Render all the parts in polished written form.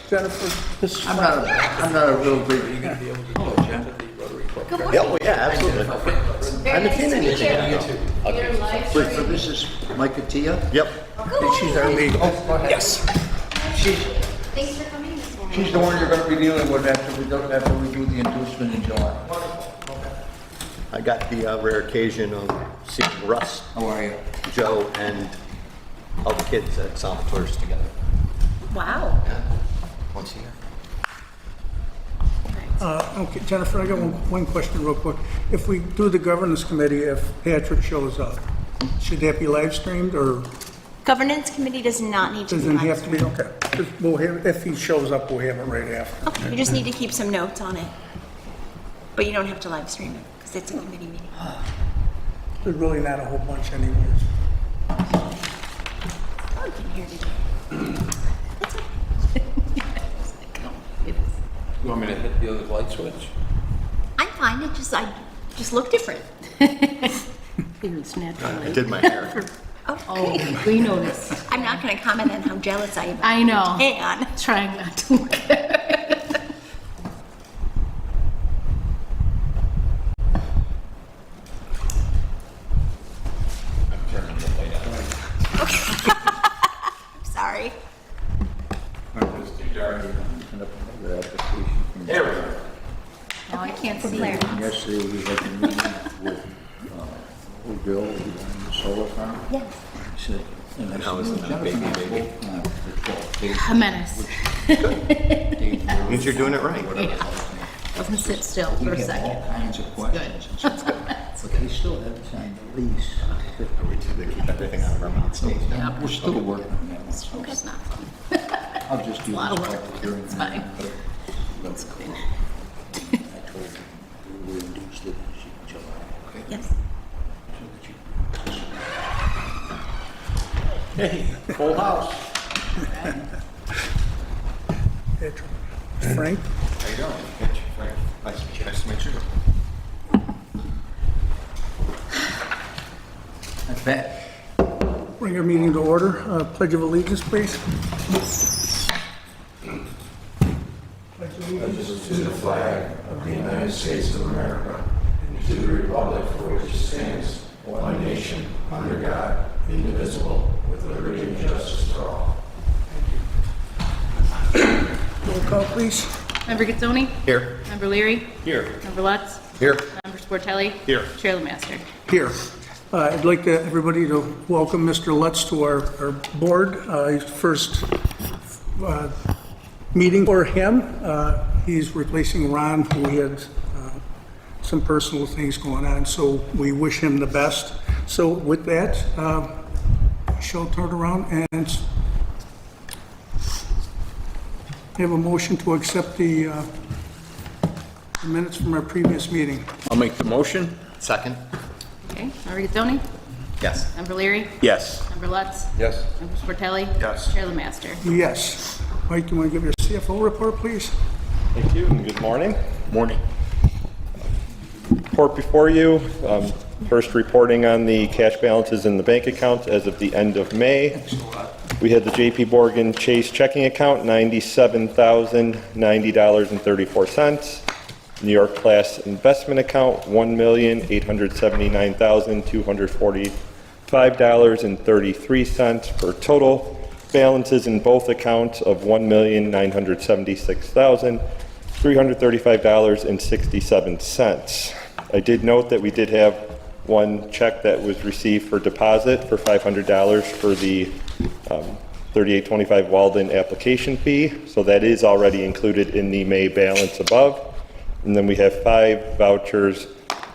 Jennifer, this is I'm not a real big. You're going to be able to do it, Jen? Good morning. Yeah, well, yeah, absolutely. Very I haven't nice seen to meet anything. you. Your live Wait, so stream. this is Mike Attia? Yep. Good morning. she's our legal. Yes. Thanks for coming this morning. She's the one you're gonna be dealing with after we do the inducement in July. I got the rare occasion of seeing Russ, How are you? Joe, and all the kids at Salvatore's together. Wow. Yeah, once a year. Okay, Jennifer, I got one question real quick. If we do the governance committee, if Patrick shows up, should that be live streamed or Governance committee does not need to be doesn't live have to be? streamed. Okay. 'Cause we'll have, if he shows up, we'll have it right after. Okay, you just need to keep some notes on it. But you don't have to live stream it, because it's a committee meeting. There's really not a whole bunch anyways. Oh, you can hear today. That's okay. You want me to hit the other light switch? I'm fine, I just look different. It's I naturally. did my hair. Okay. We noticed. I'm not gonna comment on how jealous I am. I know. And Trying not to look at it. I'm turning the light on. sorry. It's too dark. Another application from- There we go. No, I can't see. Yesterday, we had a meeting with, old Bill, who owned the solar farm. Yes. He said, and I how is said, the "Jennifer, baby, I baby?" spoke, for 12 days." A menace. Dave Means you're doing it right. Doesn't sit still He for a had all second. kinds of questions. and so forth. But they still haven't signed the lease. We do to keep everything out of our mouths. We're still working on that. It's not fun. I'll just do A lot of this work. public hearing. It's fine. Let's go. I told you, we'll induce it in July, okay? Yes. So that you- Hey, full house. Patrick. Frank? How you doing? Nice to meet you. Not bad. Bring our meeting to order. Pledge of allegiance, please. To the flag of the United States of America and to the republic for which it stands, one nation, under God, indivisible, with liberty and justice for all. Roll call, please. Member Gazzoni? Here. Member Leary? Here. Member Lutz? Here. Member Sportelli? Here. Chair LeMaster? Here. I'd like everybody to welcome Mr. Lutz to our board. His first meeting for him. He's replacing Ron, who had some personal things going on, so we wish him the best. So with that, she'll turn around and have a motion to accept the minutes from our previous meeting. I'll make the motion. Second? Okay. Member Gazzoni? Yes. Member Leary? Yes. Member Lutz? Yes. Member Sportelli? Yes. Chair LeMaster? Yes. Mike, you want to give your CFO report, please? Thank you and good morning. Morning. Report before you. First reporting on the cash balances in the bank account as of the end of May. We had the JP Morgan Chase checking account, $97,090.34. New York Class investment account, $1,879,245.33 for total balances in both accounts of $1,976,335.67. I did note that we did have one check that was received for deposit for $500 for the 3825 Walden application fee, so that is already included in the May balance above. And then we have 5 vouchers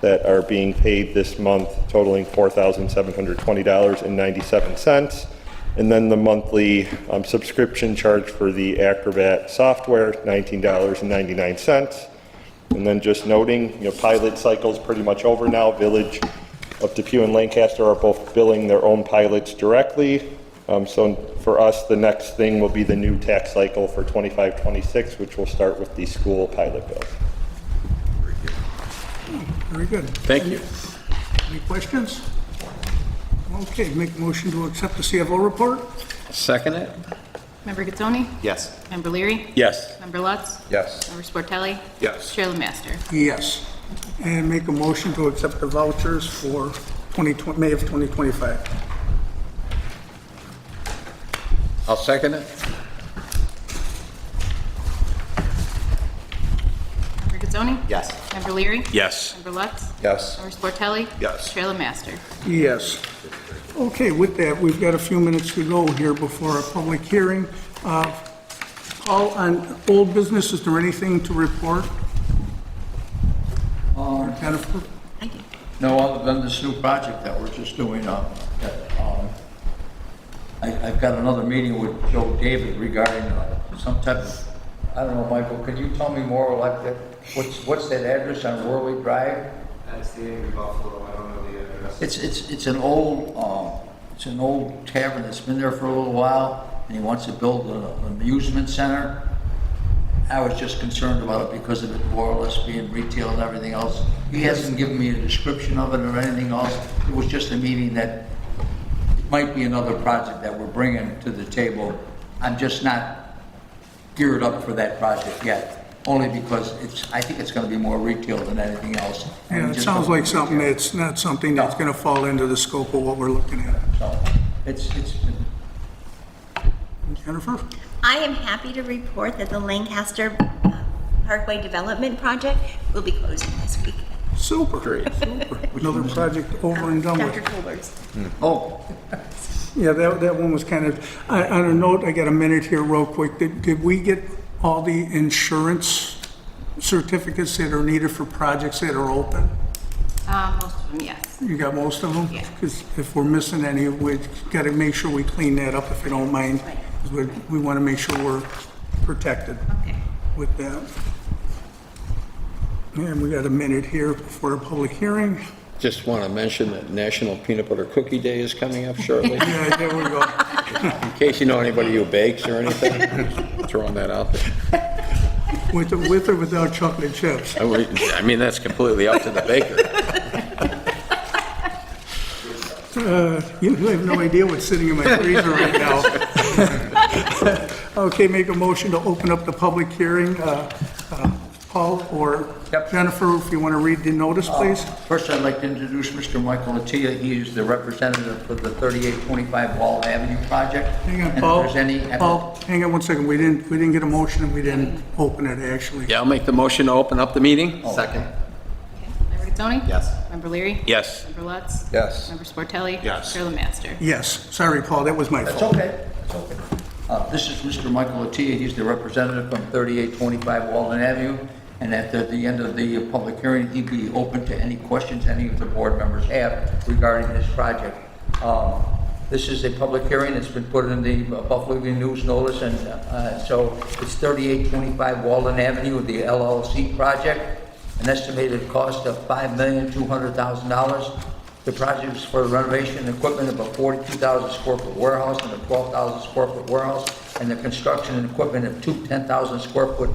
that are being paid this month totaling $4,720.97. And then the monthly subscription charge for the Acrobat software, $19.99. And then just noting, pilot cycle's pretty much over now. Village of Depew and Lancaster are both billing their own pilots directly. So for us, the next thing will be the new tax cycle for 25-26, which will start with the school pilot bill. Very good. Thank you. Any questions? Okay, make a motion to accept the CFO report. Second it? Member Gattoni? Yes. Member Leary? Yes. Member Lutz? Yes. Member Sportelli? Yes. Chair Lemaster? Yes. And make a motion to accept the vouchers for May of 2025. I'll second it. Member Gattoni? Yes. Member Leary? Yes. Member Lutz? Yes. Member Sportelli? Yes. Chair Lemaster? Yes. Okay, with that, we've got a few minutes to go here before a public hearing. All on old business, is there anything to report? Jennifer? No, other than this new project that we're just doing, I've got another meeting with Joe David regarding some type of, I don't know, Michael, can you tell me more like that? What's that address on Worley Drive? That's the Angry Buffalo, I don't know the address. It's an old tavern that's been there for a little while, and he wants to build an amusement center. I was just concerned about it because of it more or less being retail and everything else. He hasn't given me a description of it or anything else. It was just a meeting that it might be another project that we're bringing to the table. I'm just not geared up for that project yet, only because I think it's going to be more retail than anything else. And Yeah, we it just sounds don't like do something retail. that's not something that's going to fall into the scope of what we're looking at. So, it's Jennifer? I am happy to report that the Lancaster Parkway Development Project will be closing this week. Super. Super. Another project over and done with. Dr. Colbert's. oh, Yeah, that one was kind of, on a note, I got a minute here real quick. Did we get all the insurance certificates that are needed for projects that are open? Most of them, yes. You got most of them? Yeah. Because if we're missing any, we got to make sure we clean that up if you don't mind. 'Cause we want to make sure we're protected Okay. with that. And we got a minute here before a public hearing. Just want to mention that National Peanut Butter Cookie Day is coming up shortly. Yeah, there we go. In case you know anybody who bakes or anything, throwing that out there. With or without chocolate chips. I mean, that's completely up to the baker. You have no idea what's sitting in my freezer right now. Okay, make a motion to open up the public hearing. Paul or Yep. Jennifer, if you want to read the notice, please. first I'd like to introduce Mr. Michael Attia. He is the representative for the 3825 Wall Avenue project. Hang on, And if Paul. there's any- Paul, hang on one second. We didn't get a motion and we didn't open it, actually. Yeah, I'll make the motion to open up the meeting. Second. Member Gattoni? Yes. Member Leary? Yes. Member Lutz? Yes. Member Sportelli? Yes. Chair Lemaster? Yes, sorry, Paul, that was my That's fault. okay, that's okay. This is Mr. Michael Attia. He's the representative from 3825 Walden Avenue. And at the end of the public hearing, he'd be open to any questions any of the board members have regarding this project. This is a public hearing. It's been put in the Buffalo Evening News notice, and so it's 3825 Walden Avenue, the LLC project, an estimated cost of $5,200,000. The project is for the renovation and equipment of a 42,000 square foot warehouse and a 12,000 square foot warehouse, and the construction and equipment of two 10,000 square foot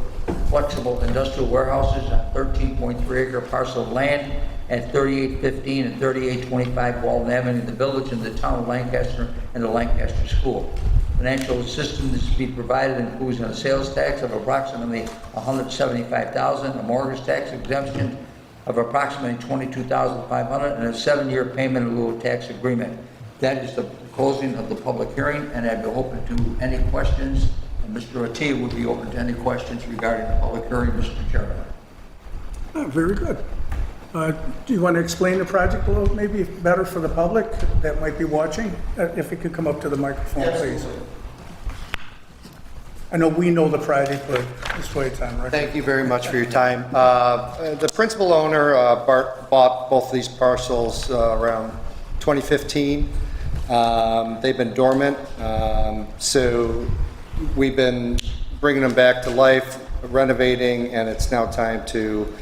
flexible industrial warehouses on 13.3 acre parcel of land at 3815 and 3825 Walden Avenue in the village and the town of Lancaster and the Lancaster School. Financial assistance is to be provided, including a sales tax of approximately $175,000, a mortgage tax exemption of approximately $22,500, and a 7-year payment in lieu of tax agreement. That is the closing of the public hearing, and I'd be open to any questions, and Mr. Attia would be open to any questions regarding the public hearing, Mr. Chairman. Very good. Do you want to explain the project a little, maybe better for the public that might be watching? If it could come up to the microphone, please. I know we know the project, but this way it's on record. Thank you very much for your time. The principal owner, Bart, bought both of these parcels around 2015. They've been dormant, so we've been bringing them back to life, renovating, and it's now time to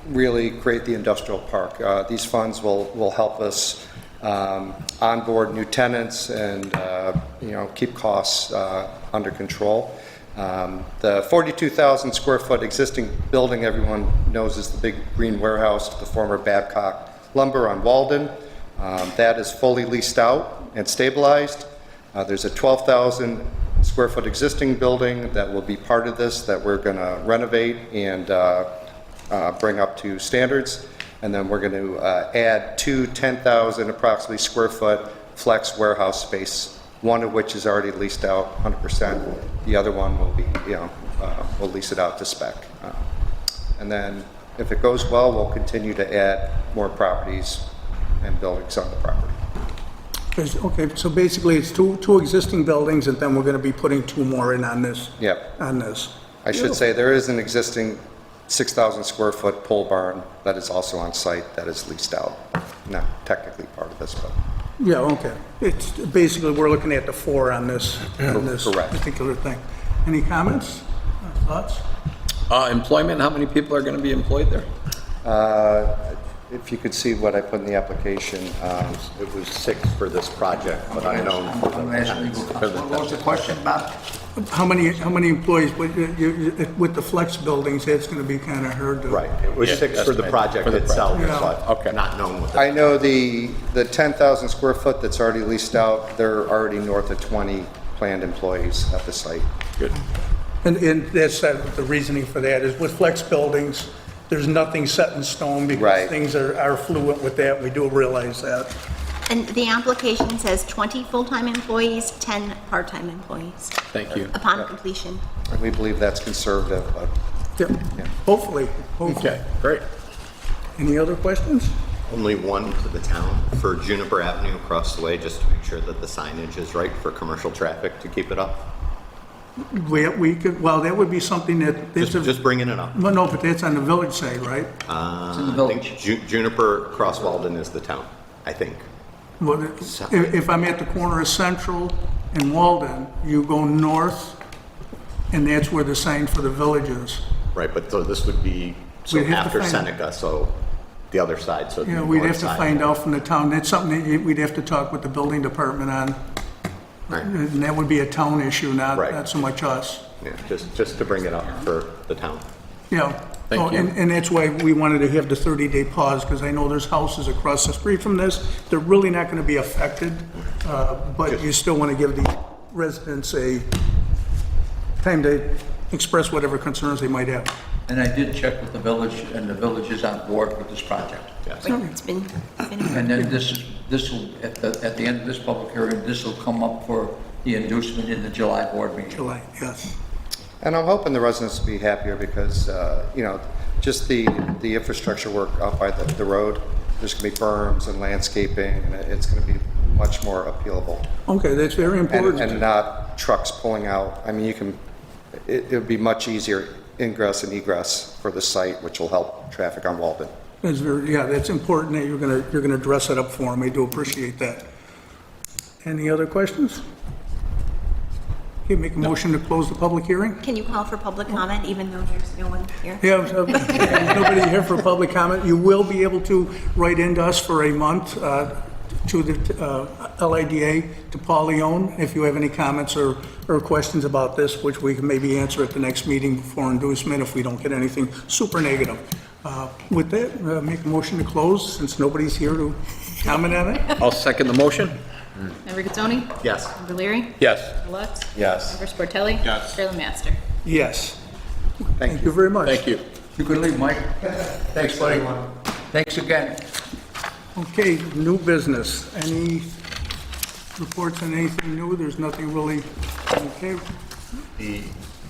really create the industrial park. These funds will help us onboard new tenants and keep costs under control. The 42,000 square foot existing building everyone knows is the big green warehouse, the former Babcock Lumber on Walden. That is fully leased out and stabilized. There's a 12,000 square foot existing building that will be part of this, that we're going to renovate and bring up to standards. And then we're going to add two 10,000 approximately square foot flex warehouse space, one of which is already leased out 100%. The other one will be, we'll lease it out to spec. And then if it goes well, we'll continue to add more properties and buildings on the property. Okay, so basically it's two existing buildings, and then we're going to be putting two more in on this. Yep. On this. I should say there is an existing 6,000 square foot pole barn that is also on site that is leased out. Not technically part of this, but Yeah, okay. It's basically, we're looking at the four on this Correct. particular thing. Any comments, thoughts? Employment, how many people are going to be employed there? if you could see what I put in the application, It was 6 for this project, but unknown for I'm going to ask legal counsel. What was the question about? How many employees, with the flex buildings, that's going to be kind of hard to... Right, it was Yeah, 6 for the estimate project for the itself, project. but Okay. not known what I know the 10,000 square foot that's already leased out, they're already north of 20 planned employees at the site. Good. And that's the reasoning for that, is with flex buildings, there's nothing set in stone because Right. things are fluent with that, we do realize that. And the application says 20 full-time employees, 10 part-time employees Thank you. upon completion. And we believe that's conservative, but Yeah. Hopefully. Okay, great. Any other questions? Only one to the town for Juniper Avenue across the way, just to make sure that the signage is right for commercial traffic to keep it up. We could, well, that would be something that... Just bringing it up. Well, no, but that's on the village side, right? It's in the I village. think Juniper across Walden is the town, I think. Well, if I'm at the corner of Central and Walden, you go north, and that's where the sign for the village is. Right, but so this would be, so We'd have to after find- Seneca, so the other side, so the Yeah, we'd north have to side. find out from the town. That's something that we'd have to talk with the building department on. Right. And that would be a town issue, not Right. so much us. Yeah, just to bring it up for the town. Yeah. Thank Oh, you. And that's why we wanted to have the 30-day pause, because I know there's houses across the street from this. They're really not going to be affected, but you still want to give the residents a time to express whatever concerns they might have. And I did check with the village, and the village is on board with this project. Yes. It's been And then this will, at the end of this public hearing, this will come up for the inducement in the July board meeting. July, yes. And I'm hoping the residents will be happier because, just the infrastructure work out by the road, there's going to be berms and landscaping, and it's going to be much more appealable. Okay, that's very And important. not trucks pulling out. I mean, it would be much easier ingress and egress for the site, which will help traffic on Walden. That's important that you're gonna dress it up for them. I do appreciate that. Any other questions? Okay, make a motion to close the public hearing? Can you call for public comment even though there's no one here? Yeah, there's nobody here for public comment. You will be able to write into us for a month to the LIDA, to Paul Leone, if you have any comments or questions about this, which we can maybe answer at the next meeting before inducement if we don't get anything super negative. With that, make a motion to close, since nobody's here to comment on it. I'll second the motion. Member Gazzoni? Yes. Member Leary? Yes. Member Lutz? Yes. Member Sportelli? Yes. Chairman Master? Yes. Thank you very much. Thank you. You can leave, Mike. Thanks, buddy. Thanks again. Okay, new business. Any reports on anything new? There's nothing really, okay. The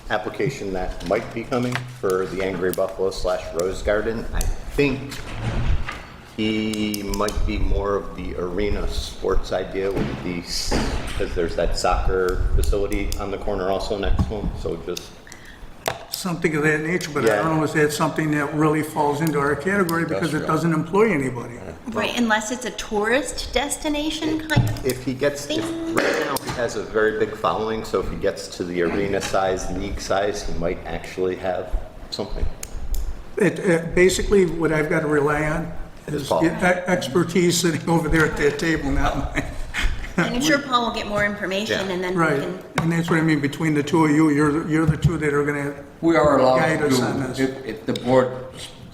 application that might be coming for the Angry Buffalo / Rose Garden, I think he might be more of the arena sports idea with because there's that soccer facility on the corner also next to him, so just, Something of that nature, but I Yeah. don't know if that's something that really falls into our category because it doesn't employ anybody. Right, unless it's a tourist destination kind of. if he gets, right now he has a very big following, so if he gets to the arena size, league size, he might actually have something. Basically, what I've got to rely on is Paul. expertise sitting over there at that table, not mine. And I'm sure Paul will get more information and then we Right, can. and that's what I mean, between the two of you, you're the two that are gonna, We are allowed Guide us on to, this. if the board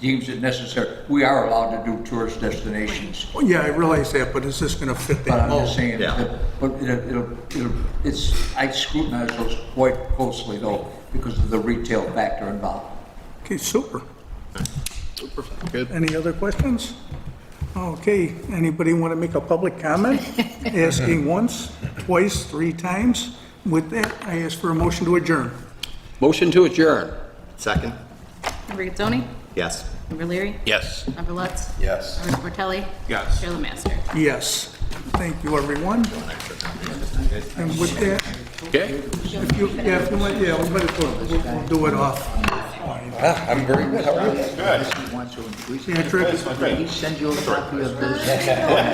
deems it necessary. We are allowed to do tourist destinations. Well, yeah, I realize that, but is this gonna fit But that I'm mold? just saying, Yeah. but I scrutinize those quite closely though, because of the retail factor involved. Okay, super. Good. Any other questions? Okay, anybody want to make a public comment? Asking once, twice, 3 times? With that, I ask for a motion to adjourn. Motion to adjourn. Second? Member Gazzoni? Yes. Member Leary? Yes. Member Lutz? Yes. Member Sportelli? Yes. Chair LeMaster? Yes. Thank you, everyone. And with that, Okay. if you, yeah, we we'll do it off. I'm very good. How are you? He wants to increase it. Yeah, Trick. He sends you a copy of this.